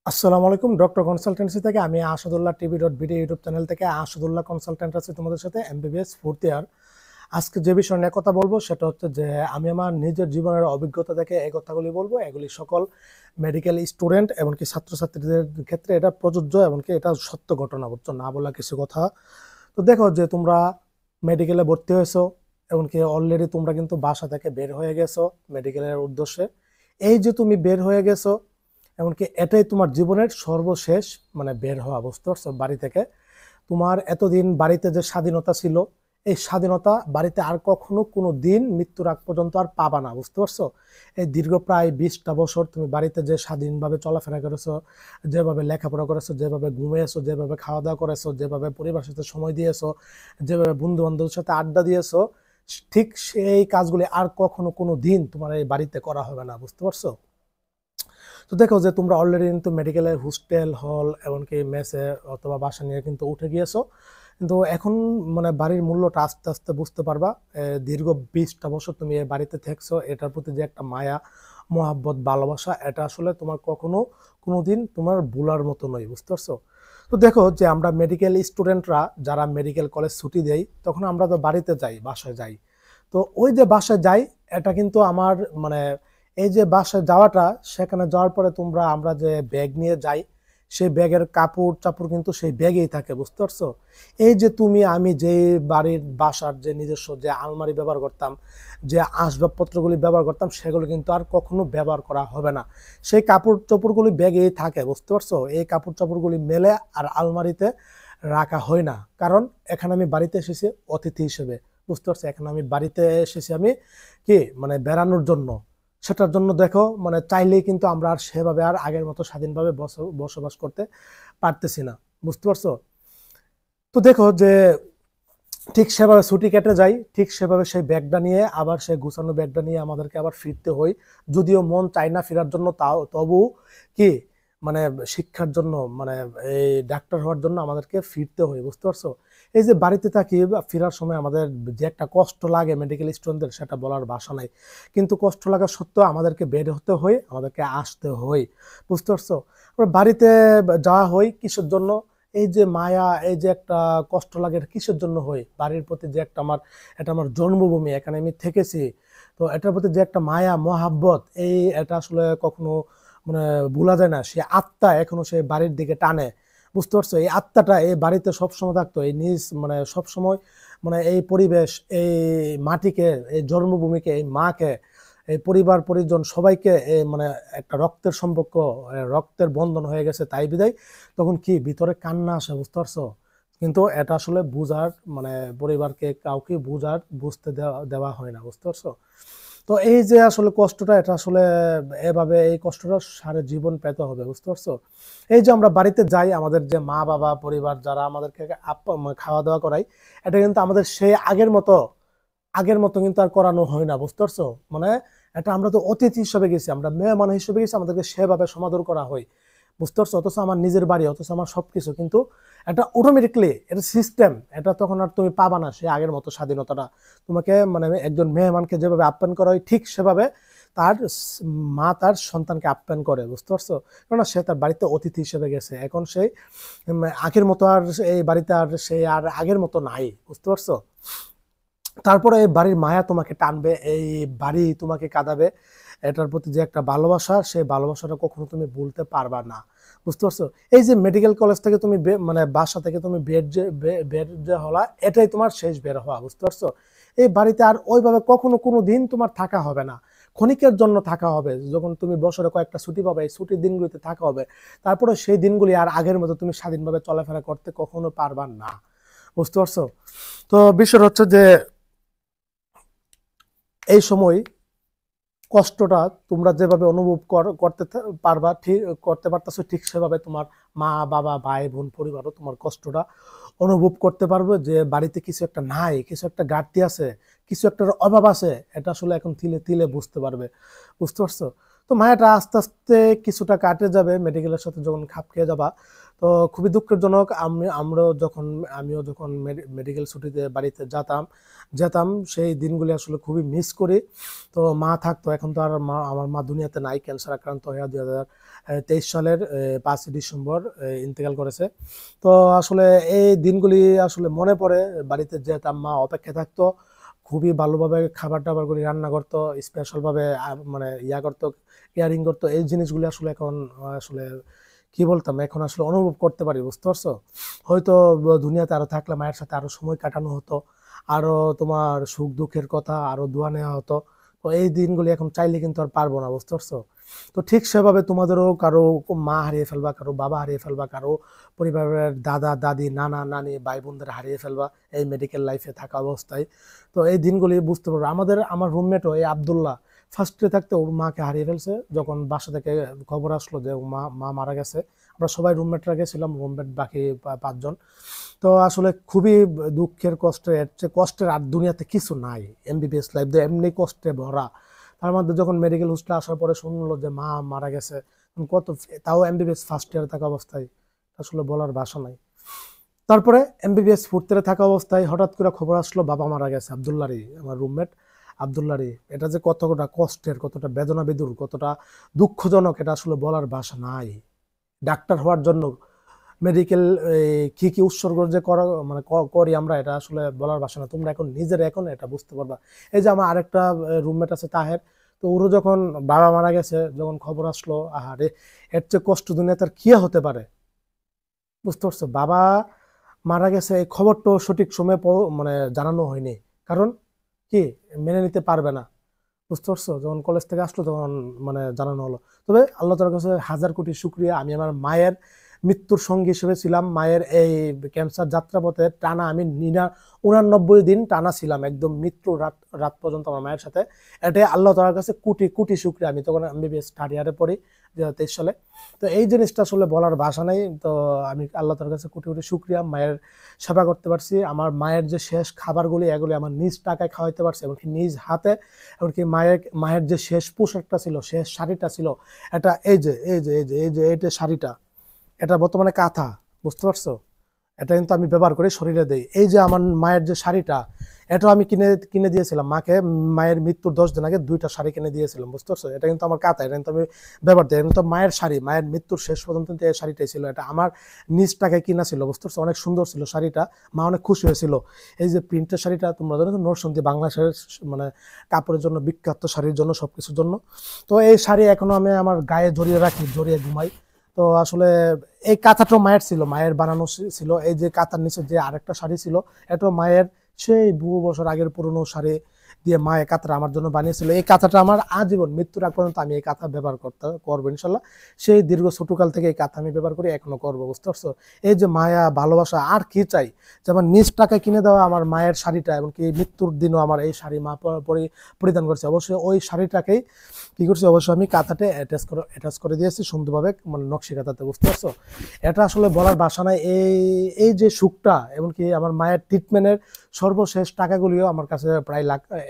আসসালামু আলাইকুম। Doctor consultancy থেকে আমি আসাদুল্লাহ টিভি.ভিডিও ইউটিউব চ্যানেল থেকে আসাদুল্লাহ কনসালটেন্ট আছি তোমাদের সাথে এমবিবিএস ফোর্থ ইয়ার। আজকে যে বিষয় নিয়ে কথা বলবো সেটা হচ্ছে যে আমি আমার নিজের জীবনের অভিজ্ঞতা থেকে এই কথাগুলি বলবো। এগুলি সকল মেডিকেল স্টুডেন্ট এমনকি ছাত্রছাত্রীদের ক্ষেত্রে এটা প্রযোজ্য, এমনকি এটা সত্য ঘটনা, বুঝছো, না বলা কিছু কথা। তো দেখো যে তোমরা মেডিকেলে ভর্তি হয়েছো, এমনকি অলরেডি তোমরা কিন্তু বাসা থেকে বের হয়ে গেছো মেডিকেলের উদ্দেশ্যে। এই যে তুমি বের হয়ে গেছো, এমনকি এটাই তোমার জীবনের সর্বশেষ বের হওয়া, বুঝতে পারছো, বাড়ি থেকে। তোমার এতদিন বাড়িতে যে স্বাধীনতা ছিল, এই স্বাধীনতা বাড়িতে আর কখনো কোনো দিন মৃত্যুর আগ পর্যন্ত আর পাবা না, বুঝতে পারছো। এই দীর্ঘ প্রায় 20টা বছর তুমি বাড়িতে যে স্বাধীনভাবে চলাফেরা করেছো, যেভাবে লেখাপড়া করেছো, যেভাবে ঘুমিয়েছো, যেভাবে খাওয়া দাওয়া করেছো, যেভাবে পরিবারের সাথে সময় দিয়েছো, যেভাবে বন্ধু বান্ধবের সাথে আড্ডা দিয়েছো, ঠিক সেই কাজগুলি আর কখনো কোনো দিন তোমার এই বাড়িতে করা হবে না, বুঝতে পারছো। তো দেখো যে তোমরা অলরেডি কিন্তু মেডিকেলের হোস্টেল, হল, এমনকি মেসে অথবা বাসা নিয়ে কিন্তু উঠে গিয়েছো। কিন্তু এখন বাড়ির মূল্যটা আস্তে আস্তে বুঝতে পারবা। দীর্ঘ 20টা বছর তুমি এই বাড়িতে থাকছো, এটার প্রতি যে একটা মায়া, মোহাব্বত, ভালোবাসা, এটা আসলে তোমার কখনো কোনোদিন তোমার ভুলার মতো নয়, বুঝতে পারছো। তো দেখো যে আমরা মেডিকেল স্টুডেন্টরা যারা মেডিকেল কলেজ ছুটি দেই, তখন আমরা তো বাড়িতে যাই, বাসায় যাই। তো ওই যে বাসায় যাই, এটা কিন্তু আমার মানে এই যে বাসায় যাওয়াটা, সেখানে যাওয়ার পরে আমরা যে ব্যাগ নিয়ে যাই, সেই ব্যাগের কাপড় চাপড় কিন্তু সেই ব্যাগেই থাকে, বুঝতে পারছো। এই যে তুমি আমি যে বাড়ির বাসার যে নিজস্ব যে আলমারি ব্যবহার করতাম, যে আসবাবপত্রগুলি ব্যবহার করতাম, সেগুলো কিন্তু আর কখনো ব্যবহার করা হবে না। সেই কাপড় চোপড়গুলি ব্যাগেই থাকে, বুঝতে পারছো। এই কাপড় চোপড়গুলি মেলে আর আলমারিতে রাখা হয় না, কারণ এখানে আমি বাড়িতে এসেছি অতিথি হিসেবে, বুঝতে পারছো। এখানে আমি বাড়িতে এসেছি আমি কি বেড়ানোর জন্য। সেটার জন্য দেখো চাইলেই কিন্তু আমরা আর সেভাবে আর আগের মতো স্বাধীনভাবে বসবাস করতে পারতেছি না, বুঝতে পারছো। তো দেখো যে ঠিক সেভাবে ছুটি কেটে যায়, ঠিক সেভাবে সেই ব্যাগটা নিয়ে আবার সেই গুছানো ব্যাগটা নিয়ে আমাদেরকে আবার ফিরতে হয়। যদিও মন চায় না ফেরার জন্য, তাও তবু কি মানে শিক্ষার জন্য, এই ডাক্তার হওয়ার জন্য আমাদেরকে ফিরতে হয়, বুঝতে পারছো। এই যে বাড়িতে থাকি বা ফেরার সময় আমাদের যে একটা কষ্ট লাগে মেডিকেল স্টুডেন্টদের, সেটা বলার ভাষা নাই। কিন্তু কষ্ট লাগা সত্ত্বেও আমাদেরকে বের হতে হয়, আমাদেরকে আসতে হয়, বুঝতে পারছো। আমরা বাড়িতে যাওয়া হয় কিসের জন্য? এই যে মায়া, এই যে একটা কষ্ট লাগে, এটা কিসের জন্য হয়? বাড়ির প্রতি যে একটা এটা আমার জন্মভূমি, এখানে আমি থেকেছি। তো এটার প্রতি যে একটা মায়া মহাব্বত, এটা আসলে কখনো মানে ভোলা যায় না। সে আত্মা এখনো সে বাড়ির দিকে টানে, বুঝতে পারছো। এই আত্মাটা এই বাড়িতে সবসময় থাকতো, এই নিজ সবসময় এই পরিবেশ, এই মাটিকে, এই জন্মভূমিকে, এই মাকে, এই পরিবার পরিজন সবাইকে একটা রক্তের সম্পর্ক, রক্তের বন্ধন হয়ে গেছে, তাই বিদায় তখন কি ভিতরে কান্না আসে, বুঝতে পারছো। কিন্তু এটা আসলে বুঝার পরিবারকে কাউকে বুঝতে দেওয়া দেওয়া হয় না, বুঝতে পারছো। তো এই যে আসলে কষ্টটা, এটা আসলে এভাবে এই কষ্টটা সারা জীবন পেতে হবে, বুঝতে পারছো। এই যে আমরা বাড়িতে যাই, আমাদের যে মা বাবা পরিবার যারা আমাদেরকে খাওয়া দাওয়া করায়, এটা কিন্তু আমাদের সেই আগের মতো কিন্তু আর করানো হয় না, বুঝতে পারছো। মানে এটা আমরা তো অতিথি হিসেবে গেছি, আমরা মেহমান হিসেবে গেছি, আমাদেরকে সেভাবে সমাদর করা হয়, বুঝতে পারছো। অথচ আমার নিজের বাড়ি, অথচ আমার সবকিছু, কিন্তু এটা অটোমেটিকলি, এটা সিস্টেম, এটা তখন আর তুমি পাবা না সে আগের মতো স্বাধীনতাটা। তোমাকে একজন মেহমানকে যেভাবে আপ্যায়ন করা হয়, ঠিক সেভাবে তার মা তার সন্তানকে আপ্যায়ন করে, বুঝতে পারছো। কেননা সে তার বাড়িতে অতিথি হিসেবে গেছে, এখন সেই আগের মতো আর এই বাড়িতে আর সে আর আগের মতো নাই, বুঝতে পারছো। তারপরে এই বাড়ির মায়া তোমাকে টানবে, এই বাড়ি তোমাকে কাঁদাবে। এটার প্রতি যে একটা ভালোবাসা, সেই ভালোবাসাটা কখনো তুমি ভুলতে পারবা না, বুঝতে পারছো। এই যে মেডিকেল কলেজ থেকে তুমি বাসা থেকে তুমি বের যে হলা, এটাই তোমার শেষ বের হওয়া, বুঝতে পারছো। এই বাড়িতে আর ওইভাবে কখনো কোনো দিন তোমার থাকা হবে না। ক্ষণিকের জন্য থাকা হবে, যখন তুমি বছরে কয়েকটা ছুটি পাবে, এই ছুটির দিনগুলিতে থাকা হবে। তারপরে সেই দিনগুলি আর আগের মতো তুমি স্বাধীনভাবে চলাফেরা করতে কখনো পারবা না, বুঝতে পারছো। তো বিষয় হচ্ছে যে এই সময় কষ্টটা তোমরা যেভাবে অনুভব করতে পারবা, ঠিক করতে পারতেছো, ঠিক সেভাবে তোমার মা বাবা ভাই বোন পরিবারও তোমার কষ্টটা অনুভব করতে পারবে, যে বাড়িতে কিছু একটা নাই, কিছু একটা ঘাটতি আছে, কিছু একটা অভাব আছে। এটা আসলে এখন তিলে তিলে বুঝতে পারবে, বুঝতে পারছো। তো মায়াটা আস্তে আস্তে কিছুটা কাটে যাবে মেডিকেলের সাথে যখন খাপ খেয়ে যাবা। তো খুবই দুঃখজনক, আমিও যখন মেডিকেল ছুটিতে বাড়িতে যেতাম সেই দিনগুলি আসলে খুবই মিস করি। তো মা থাকতো, এখন তো আর আমার মা দুনিয়াতে নাই, ক্যান্সার আক্রান্ত হয়ে 23 সালের 5 ডিসেম্বর ইন্তেকাল করেছে। তো আসলে এই দিনগুলি আসলে মনে পড়ে, বাড়িতে যেতাম, মা অপেক্ষা থাকতো, খুবই ভালোভাবে খাবার টাবার গুলি রান্না করতো, স্পেশাল ভাবে মানে ইয়া করতো, কেয়ারিং করতো। এই জিনিসগুলি আসলে এখন আসলে কি বলতাম, এখন আসলে অনুভব করতে পারি, বুঝতে পারছো? হয়তো দুনিয়াতে আরো থাকলে মায়ের সাথে আরো সময় কাটানো হতো, আরো তোমার সুখ দুঃখের কথা আরো দোয়া নেওয়া হতো। তো এই দিনগুলি এখন চাইলে কিন্তু আর পারবো না, বুঝতে পারছো? তো ঠিক সেভাবে তোমাদেরও কারো মা হারিয়ে ফেলবা, কারো বাবা হারিয়ে ফেলবা, কারো পরিবারের দাদা দাদি নানা নানি ভাই বোনদের হারিয়ে ফেলবা এই মেডিকেল লাইফে থাকা অবস্থায়। তো এই দিনগুলি বুঝতে পারবো। আমার রুমমেটও এই আব্দুল্লাহ ফার্স্টে থাকতে ওর মাকে হারিয়ে ফেলছে, যখন বাসা থেকে খবর আসলো যে ও মা মারা গেছে। আমরা সবাই রুমমেটরা গেছিলাম, রুমমেট বাকি 5 জন। তো আসলে খুবই দুঃখের, কষ্টের, এর চেয়ে কষ্টের আর দুনিয়াতে কিছু নাই। এমবিবিএস লাইফ দিয়ে এমনি কষ্টে ভরা। তার মধ্যে যখন মেডিকেল হোস্টেলে আসার পরে শুনলো যে মা মারা গেছে, কত, তাও এমবিবিএস ফার্স্ট ইয়ারে থাকা অবস্থায়, আসলে বলার ভাষা নাই। তারপরে এমবিবিএস ফোর্থ ইয়ারে থাকা অবস্থায় হঠাৎ করে খবর আসলো বাবা মারা গেছে আব্দুল্লাহরই, আমার রুমমেট আব্দুল্লাহরই। এটা যে কতটা কষ্টের, কতটা বেদনা বিদুর, কতটা দুঃখজনক, এটা আসলে বলার ভাষা নাই। ডাক্তার হওয়ার জন্য মেডিকেল কি কি উৎসর্গ যে করা মানে করি আমরা, এটা আসলে বলার ভাষা না। তোমরা এখন নিজেরা এখন এটা বুঝতে পারবা। এই যে আমার আরেকটা রুমমেট আছে তাহের, তো ওরও যখন বাবা মারা গেছে, যখন খবর আসলো, আহারে, এর চেয়ে কষ্ট দুনিয়াতে আর কি হতে পারে, বুঝতে পারছো? বাবা মারা গেছে এই খবরটা সঠিক সময়ে মানে জানানো হয়নি, কারণ কি, মেনে নিতে পারবে না, বুঝতে পারছো? যখন কলেজ থেকে আসলো তখন মানে জানানো হলো। তবে আল্লাহ তাআলার কাছে হাজার কোটি শুকরিয়া, আমি আমার মায়ের মৃত্যুর সঙ্গী হিসেবে ছিলাম। মায়ের এই ক্যান্সার যাত্রাপথে টানা আমি 89 দিন টানা ছিলাম, একদম মৃত্যু রাত রাত পর্যন্ত আমার মায়ের সাথে। এটাই আল্লাহ তাআলার কাছে কোটি কোটি শুকরিয়া। আমি তখন এমবিবিএস থার্ড ইয়ারে পড়ি 2023 সালে। তো এই জিনিসটা আসলে বলার ভাষা নেই। তো আমি আল্লাহ তাআলার কাছে কোটি কোটি শুকরিয়া, মায়ের সেবা করতে পারছি। আমার মায়ের যে শেষ খাবারগুলি, এগুলি আমার নিজ টাকায় খাওয়াইতে পারছি, এমনকি নিজ হাতে। এমনকি মায়ের যে শেষ পোশাকটা ছিল, শেষ শাড়িটা ছিল, এটা এই যে শাড়িটা, এটা বর্তমানে কাঁথা, বুঝতে পারছো? এটা কিন্তু আমি ব্যবহার করে শরীরে দেই। এই যে আমার মায়ের যে শাড়িটা, এটাও আমি কিনে কিনে দিয়েছিলাম মাকে। মায়ের মৃত্যুর 10 দিন আগে 2টা শাড়ি কিনে দিয়েছিলাম, বুঝতে পারছো? এটা কিন্তু আমার কাঁথা, এটা কিন্তু আমি ব্যবহার দিই। কিন্তু মায়ের শাড়ি, মায়ের মৃত্যুর শেষ পর্যন্ত কিন্তু এই শাড়িটাই ছিল, এটা আমার নিজ টাকায় কিনা ছিল, বুঝতে পারছো? অনেক সুন্দর ছিল শাড়িটা, মা অনেক খুশি হয়েছিল। এই যে প্রিন্টের শাড়িটা, তোমরা জানো নরসিংদী বাংলাদেশের মানে কাপড়ের জন্য বিখ্যাত, শাড়ির জন্য, সবকিছুর জন্য। তো এই শাড়ি এখনো আমি আমার গায়ে জড়িয়ে রাখি, জড়িয়ে ঘুমাই। তো আসলে এই কাঁথাটাও মায়ের ছিল, মায়ের বানানো ছিল। এই যে কাঁথার নিচে যে আরেকটা শাড়ি ছিল, এটাও মায়ের সেই বহু বছর আগের পুরনো শাড়ি দিয়ে মা এই কাঁথাটা আমার জন্য বানিয়েছিল। এই কাঁথাটা আমার আজীবন মৃত্যুর আগ পর্যন্ত আমি এই কাঁথা ব্যবহার করবো ইনশাল্লাহ। সেই দীর্ঘ ছোটকাল থেকে এই কাঁথা আমি ব্যবহার করি, এখনো করবো, বুঝতে পারছো? এই যে মায়া ভালোবাসা, আর কি চাই? যেমন নিজ টাকায় কিনে দেওয়া আমার মায়ের শাড়িটা, এমনকি মৃত্যুর দিনও আমার এই শাড়ি মা পরিধান করছে। অবশ্যই ওই শাড়িটাকেই কি করছি, অবশ্যই আমি কাঁথাতে অ্যাটাচ করে দিয়েছি সুন্দরভাবে, মানে নকশি কাঁথাতে, বুঝতে পারছো? এটা আসলে বলার ভাষা নাই। এই যে সুখটা, এমনকি আমার মায়ের ট্রিটমেন্টের সর্বশেষ টাকাগুলিও আমার কাছে প্রায়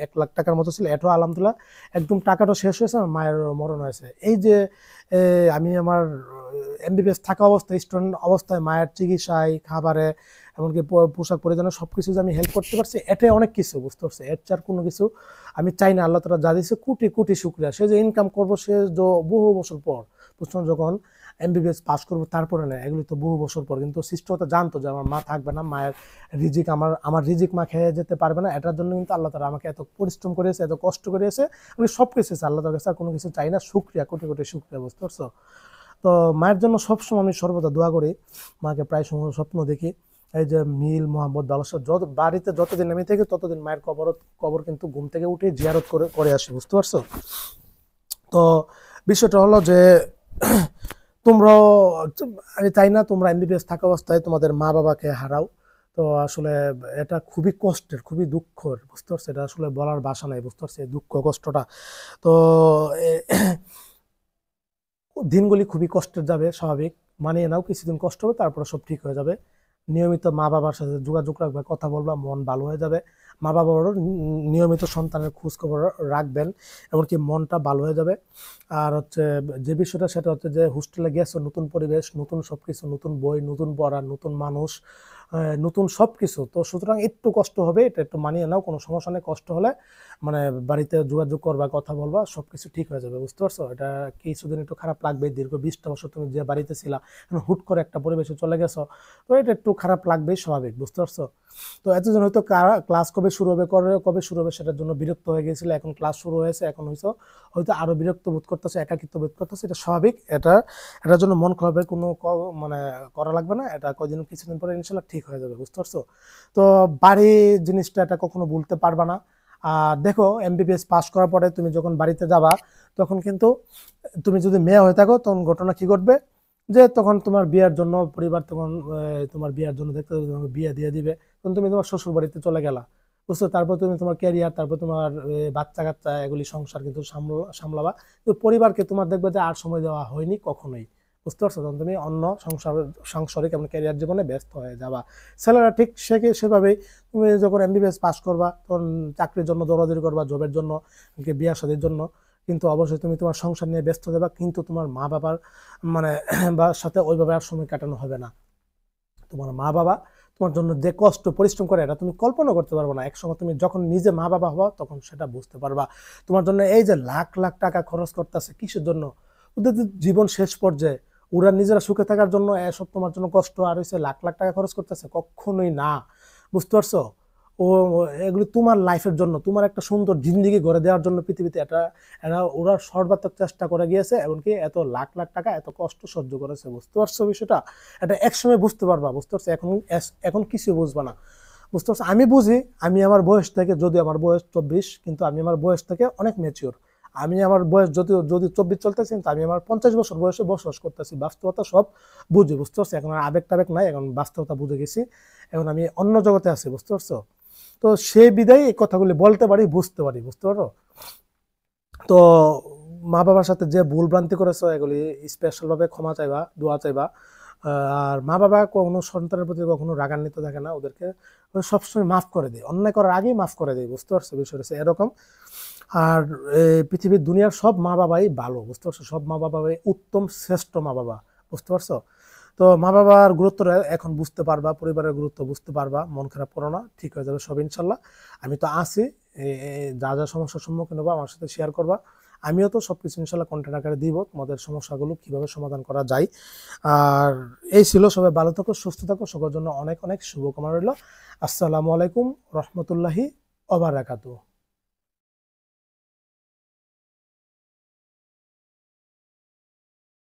1 লাখ টাকার মতো ছিল। এটাও আলহামদুলিল্লাহ একদম টাকাটা শেষ হয়েছে, আমার মায়ের মরণ হয়েছে। এই যে আমি আমার এমবিবিএস থাকা অবস্থায়, স্টুডেন্ট অবস্থায় মায়ের চিকিৎসায়, খাবারে, এমনকি পোশাক পরিধানে সবকিছু যে আমি হেল্প করতে পারছি, এটাই অনেক কিছু, বুঝতে পারছি? এর চার কোনো কিছু আমি চাই না। আল্লাহ তাআলা যা দিয়েছে কোটি কোটি শুকরিয়া। সে যে ইনকাম করবো, সে বহু বছর পর, বুঝছো, যখন এমবিবিএস পাস করবো তারপরে না, এগুলি তো বহু বছর পর। কিন্তু সৃষ্টিকর্তা জানতো যে আমার মা থাকবে না, মায়ের রিজিক আমার রিজিক মা খেয়ে যেতে পারবে না। এটার জন্য কিন্তু আল্লাহ তাআলা আমাকে এত পরিশ্রম করেছে, এত কষ্ট করেছে। আমি সব কিছু আল্লাহ তাআলার কাছে কোনো কিছু চাই না। শুকরিয়া, কোটি কোটি শুকরিয়া, বুঝতে পারছো? তো মায়ের জন্য সবসময় আমি সর্বদা দোয়া করি, মাকে প্রায় সময় স্বপ্ন দেখি। এই যে মিল মোহাম্মদ ভালোবাসা, বাড়িতে যতদিন আমি থেকে ততদিন মায়ের কবর কিন্তু ঘুম থেকে উঠে জিয়ারত করে আসি, বুঝতে পারছো? তো বিষয়টা হলো যে তোমরাও, আমি চাই না তোমরা এমবিবিএস থাকা অবস্থায় তোমাদের মা বাবাকে হারাও। তো আসলে এটা খুবই কষ্টের, খুবই দুঃখের, বুঝতে পারছো? এটা আসলে বলার ভাষা নাই, বুঝতে পারছো? এই দুঃখ কষ্টটা। তো দিনগুলি খুবই কষ্টের যাবে, স্বাভাবিক, মানিয়ে নাও। কিছুদিন কষ্ট হবে, তারপরে সব ঠিক হয়ে যাবে। নিয়মিত মা বাবার সাথে যোগাযোগ রাখবে, কথা বলবা, মন ভালো হয়ে যাবে। মা বাবারও নিয়মিত সন্তানের খোঁজ খবর রাখবেন, এমনকি মনটা ভালো হয়ে যাবে। আর হচ্ছে যে বিষয়টা, সেটা হচ্ছে যে হোস্টেলে গেছো, নতুন পরিবেশ, নতুন সবকিছু, নতুন বই, নতুন পড়া, নতুন মানুষ, নতুন সবকিছু। তো সুতরাং একটু কষ্ট হবে, এটা একটু মানিয়ে নাও, কোনো সমস্যা নেই। কষ্ট হলে মানে বাড়িতে যোগাযোগ করবা, কথা বলবা, সবকিছু ঠিক হয়ে যাবে, বুঝতে পারছো? এটা কিছুদিন একটু খারাপ লাগবে, দীর্ঘ 20টা বছর তুমি যে বাড়িতে ছিলা, এখন হুট করে একটা পরিবেশে চলে গেছো, তো এটা একটু খারাপ লাগবেই, স্বাভাবিক, বুঝতে পারছো? তো এতদিন হয়তো ক্লাস কবে শুরু হবে কবে শুরু হবে সেটার জন্য বিরক্ত হয়ে গেছিল, এখন ক্লাস শুরু হয়েছে, এখন হয়তো আরো বিরক্ত বোধ করতেছে, একাকিত্ব বোধ করতেছে, এটা স্বাভাবিক। এটার জন্য মন খারাপের কোনো মানে করা লাগবে না, এটা কিছুদিন পরে ইনশাল্লাহ ঠিক হয়ে যাবে, বুঝতে পারছো? তো বাড়ি জিনিসটা এটা কখনো ভুলতে পারবা না। আর দেখো, এমবিবিএস পাস করার পরে তুমি যখন বাড়িতে যাবা, তখন কিন্তু তুমি যদি মেয়ে হয়ে থাকো, তখন ঘটনা কি ঘটবে, যে তখন তোমার বিয়ের জন্য পরিবার তখন তোমার বিয়ের জন্য দেখতে তোমাকে বিয়ে দিয়ে দিবে, তখন তুমি তোমার শ্বশুর বাড়িতে চলে গেলা, বুঝছো? তারপর তুমি তোমার ক্যারিয়ার, তারপর তোমার বাচ্চা কাচ্চা, এগুলি সংসার কিন্তু সামলাবা, কিন্তু পরিবারকে তোমার দেখবে যে আর সময় দেওয়া হয়নি কখনোই, বুঝতে পারছো? তখন তুমি অন্য সাংসারিক এবং ক্যারিয়ার জীবনে ব্যস্ত হয়ে যাবা। ছেলেরা ঠিক সেভাবেই, তুমি যখন এমবিবিএস পাস করবা, তখন চাকরির জন্য দৌড়াদৌড়ি করবা, জবের জন্য, বিয়ে শাদীর জন্য, কিন্তু অবশ্যই তুমি তোমার সংসার নিয়ে ব্যস্ত দেবা, কিন্তু তোমার মা বাবার মানে বা সাথে ওইভাবে আর সময় কাটানো হবে না। তোমার মা বাবা তোমার জন্য যে কষ্ট পরিশ্রম করে, এটা তুমি কল্পনা করতে পারবে না। একসময় তুমি যখন নিজে মা বাবা হবা, তখন সেটা বুঝতে পারবা। তোমার জন্য এই যে লাখ লাখ টাকা খরচ করতেছে, কিসের জন্য? ওদের জীবন শেষ পর্যায়ে ওরা নিজেরা সুখে থাকার জন্য এসব তোমার জন্য কষ্ট, আর হচ্ছে লাখ লাখ টাকা খরচ করতেছে? কখনোই না, বুঝতে পারছো? ও এগুলি তোমার লাইফের জন্য, তোমার একটা সুন্দর জিন্দিগি গড়ে দেওয়ার জন্য পৃথিবীতে ওরা সর্বাত্মক চেষ্টা করে গিয়েছে, এমনকি এত লাখ লাখ টাকা এত কষ্ট সহ্য করেছে, বুঝতে পারছো বিষয়টা? এটা একসময় বুঝতে পারবা, বুঝতে পারছো? এখন কিছু বুঝবা না, বুঝতে পারছো? আমি বুঝি, আমি আমার বয়স থেকে, যদি আমার বয়স 24, কিন্তু আমি আমার বয়স থেকে অনেক ম্যাচিওর। আমি আমার বয়স যদি 24 চলতেছি, কিন্তু আমি আমার 50 বছর বয়সে বসবাস করতেছি, বাস্তবতা সব বুঝি, বুঝতে পারছো? এখন আর আবেগ টাবেগ নাই, এখন বাস্তবতা বুঝে গেছি, এখন আমি অন্য জগতে আছি, বুঝতে পারছো? তো সেই বিদায় এই কথাগুলি বলতে পারি, বুঝতে পারি, বুঝতে পারো? তো মা বাবার সাথে যে ভুল ভ্রান্তি করেছো, এগুলি স্পেশাল ভাবে ক্ষমা চাইবা, দোয়া চাইবা। আর মা বাবা কোনো সন্তানের প্রতি কখনো রাগান্বিত থাকে না, ওদেরকে সবসময় মাফ করে দেয়, অন্যায় করার আগেই মাফ করে দেয়, বুঝতে পারছো? বিষয়টা হচ্ছে এরকম। আর পৃথিবীর দুনিয়ার সব মা বাবাই ভালো, বুঝতে পারছো? সব মা বাবাই উত্তম, শ্রেষ্ঠ মা বাবা, বুঝতে পারছো? তো মা বাবার গুরুত্বটা এখন বুঝতে পারবা, পরিবারের গুরুত্ব বুঝতে পারবা, মন খারাপ করো না, ঠিক হয়ে যাবে সব ইনশাল্লাহ। আমি তো আছি, যা যা সমস্যার সম্মুখীন হবো আমার সাথে শেয়ার করবা, আমিও তো সবকিছু ইনশাল্লাহ কন্টেন্ট আকারে দিব, তোমাদের সমস্যাগুলো কিভাবে সমাধান করা যায়। আর এই ছিল, সবাই ভালো থাকো, সুস্থ থাকো, সবার জন্য অনেক অনেক শুভকামনা রইল। আসসালামু আলাইকুম রহমতুল্লাহি ওয়া বারাকাতুহু।